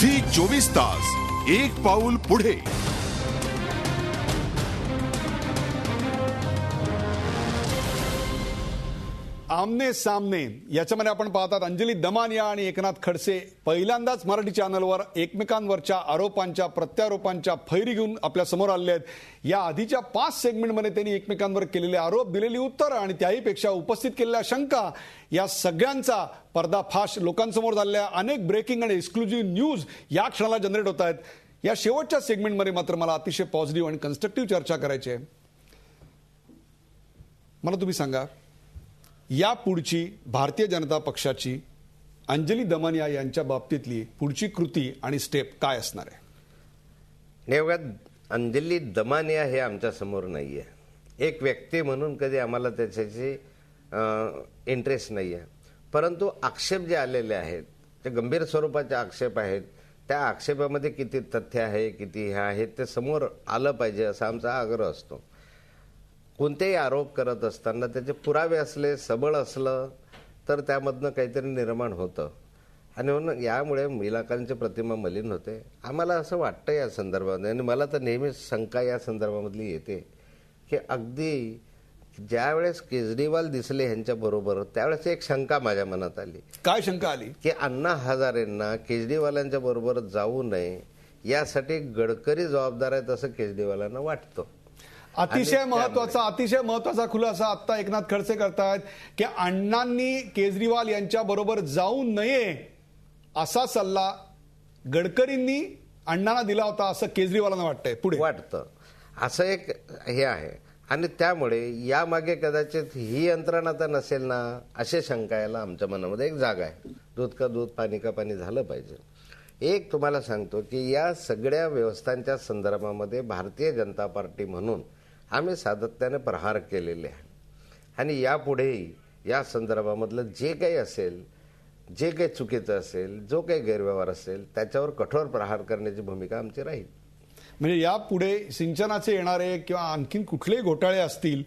Zee 24 तास एक पाऊल पुढे. आमने सामने याच्यामध्ये आपण पाहतात अंजली दमानिया आणि एकनाथ खडसे पहिल्यांदाच मराठी चॅनलवर एकमेकांवरच्या आरोपांच्या प्रत्यारोपांच्या फैरी घेऊन आपल्या समोर आले आहेत. या आधीच्या 5 सेगमेंटमध्ये त्यांनी एकमेकांवर केलेले आरोप, दिलेली उत्तर आणि त्याहीपेक्षा उपस्थित केलेल्या शंका या सगळ्यांचा पर्दाफाश लोकांसमोर झालेल्या अनेक ब्रेकिंग आणि एक्सक्लुझिव्ह न्यूज या क्षणाला जनरेट होत आहेत. या शेवटच्या सेगमेंटमध्ये मात्र मला अतिशय पॉझिटिव्ह आणि कन्स्ट्रक्टिव्ह चर्चा करायची आहे. मला तुम्ही सांगा, या पुढची भारतीय जनता पक्षाची अंजली दमानिया यांच्या बाबतीतली पुढची कृती आणि स्टेप काय असणार आहे? नेमक्या अंजली दमानिया हे आमच्या समोर नाही आहे. एक व्यक्ती म्हणून कधी आम्हाला त्याच्याची इंटरेस्ट नाही आहे. परंतु आक्षेप जे आलेले आहेत ते गंभीर स्वरूपाचे आक्षेप आहेत. त्या आक्षेपामध्ये किती तथ्य आहे, किती हे आहे ते समोर आलं पाहिजे असा आमचा आग्रह असतो. कोणतेही आरोप करत असताना त्याचे पुरावे असले, सबळ असलं तर त्यामधनं काहीतरी निर्माण होतं. आणि म्हणून यामुळे महिलांची प्रतिमा मलिन होते. आम्हाला असं वाटतं या संदर्भामध्ये, आणि मला तर नेहमीच शंका या संदर्भामधली येते की अगदी ज्यावेळेस केजरीवाल दिसले ह्यांच्याबरोबर त्यावेळेस एक शंका माझ्या मनात आली. काय शंका आली? की अण्णा हजारेंना केजरीवालांच्या बरोबर जाऊ नये यासाठी गडकरी जबाबदार आहेत असं केजरीवालांना वाटतं. अतिशय महत्वाचा खुलासा आता एकनाथ खडसे करतायत की अण्णांनी केजरीवाल यांच्या बरोबर जाऊ नये असा सल्ला गडकरींनी अण्णांना दिला होता असं केजरीवालांना वाटतंय. पुढे वाटतं असं एक हे आहे. आणि त्यामुळे यामागे कदाचित ही यंत्रणा तर नसेल ना असे शंका यायला आमच्या मनामध्ये एक जागा आहे. दूध का दूध पाणी का पाणी झालं पाहिजे. एक तुम्हाला सांगतो की या सगळ्या व्यवस्थांच्या संदर्भामध्ये भारतीय जनता पार्टी म्हणून आम्ही सातत्याने प्रहार केलेले आहे. आणि यापुढेही या संदर्भामधलं जे काही असेल, जे काही चुकीचं असेल, जो काही गैरव्यवहार असेल त्याच्यावर कठोर प्रहार करण्याची भूमिका आमची राहील. म्हणजे यापुढे सिंचनाचे येणारे किंवा आणखीन कुठलेही घोटाळे असतील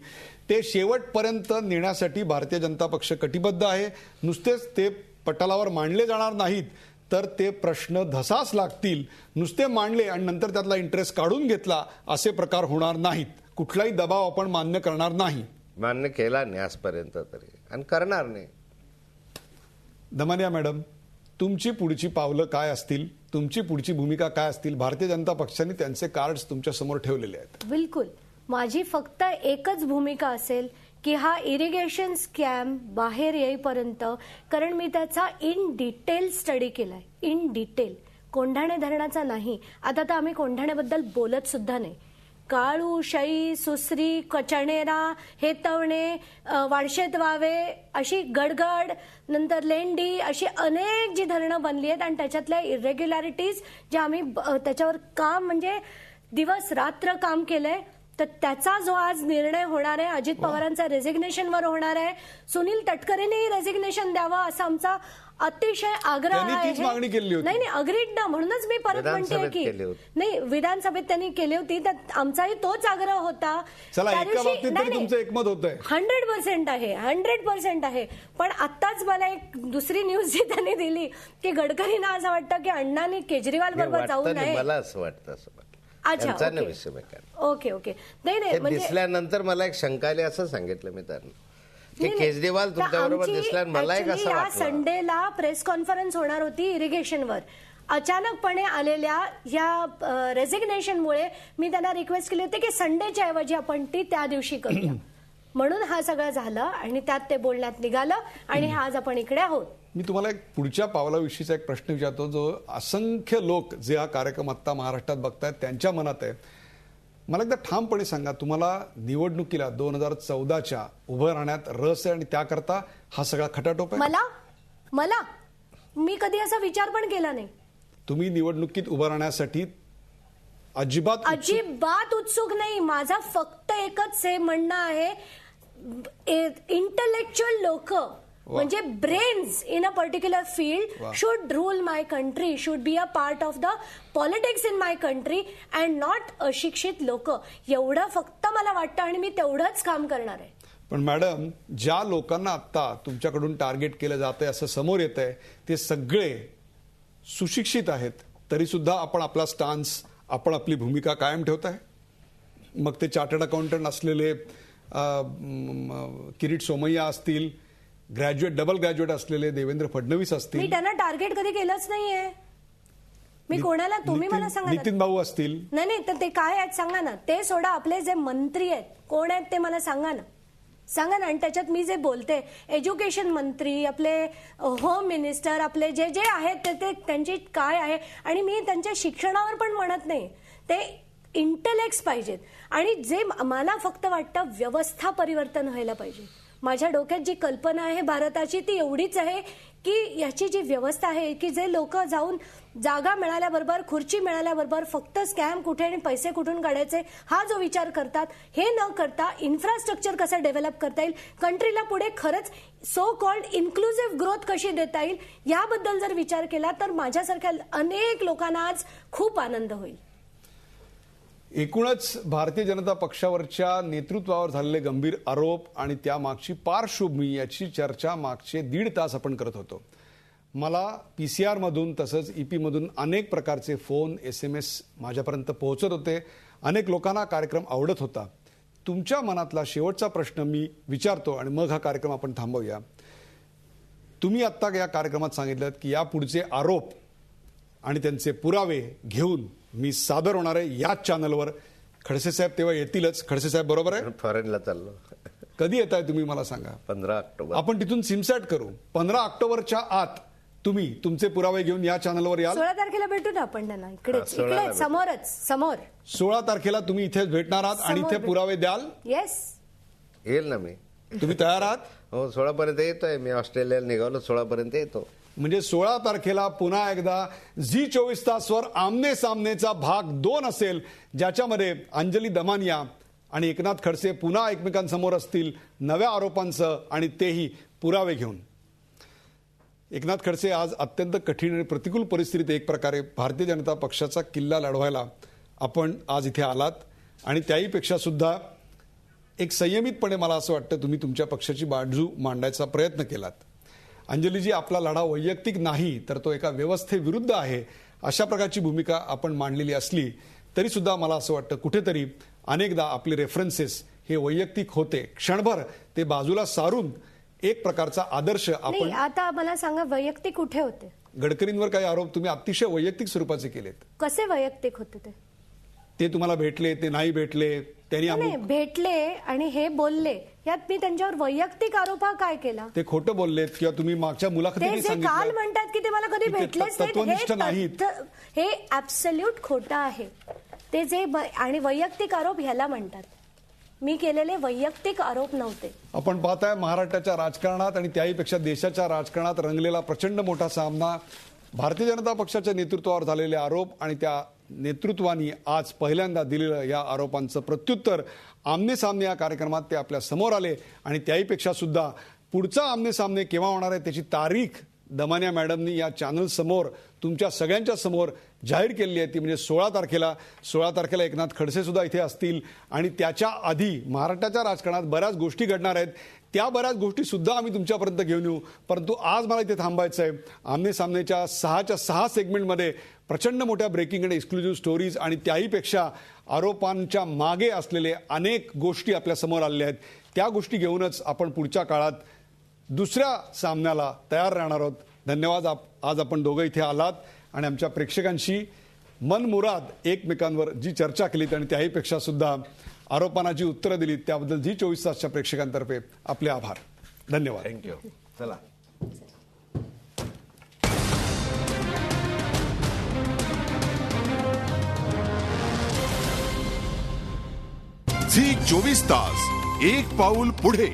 ते शेवटपर्यंत नेण्यासाठी भारतीय जनता पक्ष कटिबद्ध आहे. नुसतेच ते पटलावर मांडले जाणार नाहीत तर ते प्रश्न धसास लागतील. नुसते मांडले आणि नंतर त्यातला इंटरेस्ट काढून घेतला असे प्रकार होणार नाहीत. कुठलाही दबाव आपण मान्य करणार नाही. मान्य केला नाही आजपर्यंत तरी आणि करणार नाही. दमानिया मॅडम, तुमची पुढची पावलं काय असतील, तुमची पुढची भूमिका काय असतील? भारतीय जनता पक्षाने त्यांचे कार्ड्स तुमच्या समोर ठेवलेले आहेत. बिलकुल. माझी फक्त एकच भूमिका असेल की हा इरिगेशन स्कॅम बाहेर येईपर्यंत, कारण मी त्याचा इन डिटेल स्टडी केलाय. In detail. कोंढाणे धरणाचा नाही. आता तर आम्ही कोंढाण्याबद्दल बोलत सुद्धा नाही. काळू, शई, सुसरी, कचणेरा, हेतवणे, वाडशेत वावे, अशी गडगड, नंतर लेंडी, अशी अनेक जी धरणं बनली आहेत आणि त्याच्यातल्या इरेग्युलॅरिटीज ज्या आम्ही त्याच्यावर काम म्हणजे दिवस रात्र काम केलंय, तर त्याचा जो आज निर्णय होणार आहे, अजित पवारांचा रेझिग्नेशनवर होणार आहे. सुनील तटकरेंनी रेझिग्नेशन द्यावं असा आमचा अतिशय आग्रह आहे. मागणी केली होती. नाही अग्रीड ना, म्हणूनच मी परत म्हणते की नाही, विधानसभेत त्यांनी केली होती तर आमचाही तोच आग्रह होता. चला, एका बाबतीत तरी तुमचं एकमत होतंय. 100% आहे, 100% आहे. पण आत्ताच मला एक दुसरी न्यूज जी त्यांनी दिली की गडकरींना असं वाटतं की अण्णांनी केजरीवाल बरोबर जाऊ नये. मला असं वाटतं. अच्छा, ओके. नाही म्हणजे दिसल्यानंतर मला एक शंका आली असं सांगितलं मी त्यांना की केजरीवाल तुमच्याबरोबर दिसला. मला एक असं वाटलं संडेला प्रेस कॉन्फरन्स होणार होती इरिगेशनवर. अचानकपणे आलेल्या या रेझिग्नेशनमुळे मी त्यांना रिक्वेस्ट केली होती की संडेच्या ऐवजी आपण ती त्या दिवशी करूया. म्हणून हा सगळं झालं आणि त्यात ते बोलण्यात निघालं आणि आज आपण इकडे आहोत. मी तुम्हाला एक पुढच्या पावलाविषयीचा एक प्रश्न विचारतो जो असंख्य लोक जे हा कार्यक्रम आता महाराष्ट्रात बघतायत त्यांच्या मनात आहे. मला एकदा ठामपणे सांगा, तुम्हाला निवडणुकीला 2014च्या उभं राहण्यात रस आहे आणि त्याकरता हा सगळा खटाटोप आहे? मला मी कधी असा विचार पण केला नाही. तुम्ही निवडणुकीत उभं राहण्यासाठी अजिबात उत्सुक नाही. माझा फक्त एकच हे म्हणणं आहे, इंटलेक्च्युअल लोक म्हणजे brains in a particular field should rule my country, should be a part of the politics in my country and not अशिक्षित लोक. एवढं फक्त मला वाटतं आणि मी तेवढंच काम करणार आहे. पण मॅडम, ज्या लोकांना आता तुमच्याकडून टार्गेट केलं जातंय असं समोर येत आहे ते सगळे सुशिक्षित आहेत, तरी सुद्धा आपण आपला स्टान्स, आपण आपली भूमिका कायम ठेवताय? मग ते चार्टर्ड अकाउंटंट असलेले किरीट सोमय्या असतील, डबल ग्रॅज्युएट असलेले देवेंद्र फडणवीस मी असतील, त्यांना टार्गेट कधी केलंच नाहीये. मी कोणाला, तुम्ही मला सांगा ना. नितीन भाऊ असतील. नाही, तर ते काय आहेत सांगा ना. ते सोडा, आपले जे मंत्री आहेत कोण आहेत ते मला सांगा ना. आणि त्याच्यात मी जे बोलते, एज्युकेशन मंत्री, आपले होम मिनिस्टर, आपले जे जे आहेत ते त्यांची काय आहे. आणि मी त्यांच्या शिक्षणावर पण म्हणत नाही, ते इंटेलेक्ट्स पाहिजेत. आणि जे मला फक्त वाटतं, व्यवस्था परिवर्तन व्हायला पाहिजे. माझ्या डोक्यात जी कल्पना आहे भारताची ती एवढीच आहे की याची जी व्यवस्था आहे की जे लोक जाऊन जागा मिळाल्याबरोबर, खुर्ची मिळाल्याबरोबर फक्त स्कॅम कुठे आणि पैसे कुठून काढायचे हा जो विचार करतात, हे न करता इन्फ्रास्ट्रक्चर कसं डेव्हलप करता येईल, कंट्रीला पुढे खरंच सो कॉल्ड इन्क्लुझिव्ह ग्रोथ कशी देता येईल, याबद्दल जर विचार केला तर माझ्यासारख्या अनेक लोकांना आज खूप आनंद होईल. एकूणच भारतीय जनता पक्षावरच्या नेतृत्वावर झालेले गंभीर आरोप आणि त्यामागची पार्श्वभूमी याची चर्चा मागचे 1.5 तास आपण करत होतो. मला PCR मधून तसंच EP मधून अनेक प्रकारचे फोन, SMS माझ्यापर्यंत पोहोचत होते. अनेक लोकांना कार्यक्रम आवडत होता. तुमच्या मनातला शेवटचा प्रश्न मी विचारतो आणि मग हा कार्यक्रम आपण थांबवूया. तुम्ही आत्ता या कार्यक्रमात सांगितलं की या पुढचे आरोप आणि त्यांचे पुरावे घेऊन मी सादर होणार आहे याच चॅनलवर. खडसे साहेब तेव्हा येतीलच. खडसे साहेब बरोबर आहे? फॉरेनला चाललो. कधी येताय तुम्ही मला सांगा? 15 ऑक्टोबर. आपण तिथून सिमसॅट करू. 15 ऑक्टोबरच्या आत तुम्ही तुमचे पुरावे घेऊन या चॅनलवर याल. 16 तारखेला भेटू ना आपण त्यांना. इकडे समोर 16 तारखेला तुम्ही इथेच भेटणार आहात आणि इथे पुरावे द्याल. येस, येईल ना मी. तुम्ही तयार आहात? हो, 16 पर्यंत येतोय मी. ऑस्ट्रेलियाला निघालो, 16 पर्यंत येतो. म्हणजे 16 तारखेला पुन्हा एकदा झी24 तासवर आमने सामनेचा भाग 2 असेल, ज्याच्यामध्ये अंजली दमानिया आणि एकनाथ खडसे पुन्हा एकमेकांसमोर असतील नव्या आरोपांसह आणि तेही पुरावे घेऊन. एकनाथ खडसे आज अत्यंत कठीण आणि प्रतिकूल परिस्थितीत एक प्रकारे भारतीय जनता पक्षाचा किल्ला लढवायला आपण आज इथे आलात आणि त्याहीपेक्षा सुद्धा एक संयमितपणे मला असं वाटतं तुम्ही तुमच्या पक्षाची बाजू मांडायचा प्रयत्न केलात. अंजलीजी, आपला लढा वैयक्तिक नाही तर तो एका व्यवस्थेविरुद्ध आहे, अशा प्रकारची भूमिका आपण मांडलेली असली तरी सुद्धा मला असं वाटतं कुठेतरी अनेकदा आपले रेफरन्सेस हे वैयक्तिक होते. क्षणभर ते बाजूला सारून एक प्रकारचा आदर्श आपण. आता मला सांगा, वैयक्तिक कुठे होते? गडकरींवर काही आरोप तुम्ही अतिशय वैयक्तिक स्वरूपाचे केलेत. कसे वैयक्तिक होते ते तुम्हाला भेटले, ते नाही भेटले, त्यांनी भेटले आणि हे बोलले, यात मी त्यांच्यावर वैयक्तिक आरोप काय केला? ते खोटं बोललेत किंवा तुम्ही मागच्या मुलाखतीत काल म्हणतात की ते मला कधी भेटलेच नाहीत, हे ऍब्सल्यूट खोटं आहे. ते जे आणि वैयक्तिक आरोप ह्याला म्हणतात. मी केलेले वैयक्तिक आरोप नव्हते. आपण पाहताय महाराष्ट्राच्या राजकारणात आणि त्याहीपेक्षा देशाच्या राजकारणात रंगलेला प्रचंड मोठा सामना. भारतीय जनता पक्षाच्या नेतृत्वावर झालेले आरोप आणि त्या नेतृत्वानी आज पहिल्यांदा दिलेलं या आरोपांचं प्रत्युत्तर आमने सामने या कार्यक्रमात ते आपल्या समोर आले. आणि त्याहीपेक्षा सुद्धा पुढचा आमने सामने केव्हा होणार आहे त्याची तारीख दमानिया मॅडमनी या चॅनल समोर तुमच्या सगळ्यांच्या समोर जाहीर केलेली आहे. ती म्हणजे 16 तारखेला एकनाथ खडसे सुद्धा इथे असतील आणि त्याच्या आधी महाराष्ट्राच्या राजकारणात बऱ्याच गोष्टी घडणार आहेत. त्या बऱ्याच गोष्टी सुद्धा आम्ही तुमच्यापर्यंत घेऊन येऊ. परंतु आज मला इथे थांबायचं आहे. आमने सामनेच्या 6 सेगमेंटमध्ये प्रचंड मोठ्या ब्रेकिंग आणि एक्सक्लुझिव्ह स्टोरीज आणि त्याहीपेक्षा आरोपांच्या मागे असलेले अनेक गोष्टी आपल्या समोर आलेल्या आहेत. त्या गोष्टी घेऊनच आपण पुढच्या काळात दुसऱ्या सामन्याला तयार राहणार आहोत. धन्यवाद. आज आपण दोघं इथे आलात आणि आमच्या प्रेक्षकांशी मनमुराद एकमेकांवर जी चर्चा केलीत आणि त्याहीपेक्षा सुद्धा आरोपांना जी उत्तरं दिलीत त्याबद्दल झी24 तासच्या प्रेक्षकांतर्फे आपले आभार. धन्यवाद. थँक्यू. चला. झी24 तास, एक पाऊल पुढे.